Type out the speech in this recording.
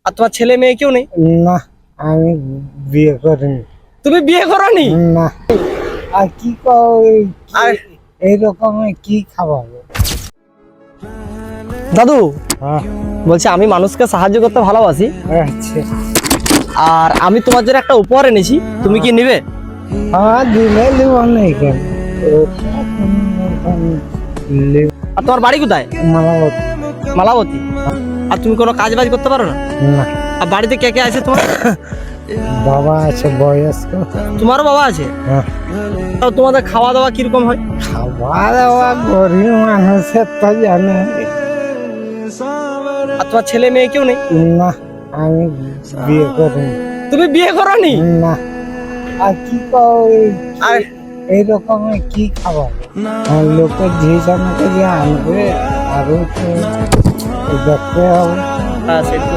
আর তোমার ছেলে মেয়ে কেউ নেই? না, আমি বিয়ে করিনি। তুমি বিয়ে করোনি? না, আর কি আর এইরকম কি খাওয়াবো? দাদু হ্যাঁ, বলছি, আমি মানুষকে সাহায্য করতে ভালোবাসি, আচ্ছা। আর আমি তোমার জন্য একটা উপহার এনেছি, তুমি কি নিবে? হ্যাঁ, দিলে লিব না কেন? আর তোমার বাড়ি কোথায়? মালাবতী। মালাবতী। আর তুমি কোনো কাজ বাজ করতে পারো না? না, আর বাড়িতে কে কে আছে তোমার? বাবা আছে বয়স্ক। তোমারও বাবা আছে? হ্যাঁ। তাও তোমাদের খাওয়া দাওয়া কিরকম হয়? খাওয়া দাওয়া গরিব মানুষের তো জানে। আর তোমার ছেলে মেয়ে কেউ নেই? না, আমি বিয়ে করিনি। তুমি বিয়ে করোনি? না, আর কি আর এইরকম কি খাওয়াবো? আর লোকের ঝিঝানাকে যে আনবে, আরো তো দেখতে হবে। হ্যাঁ, সে তো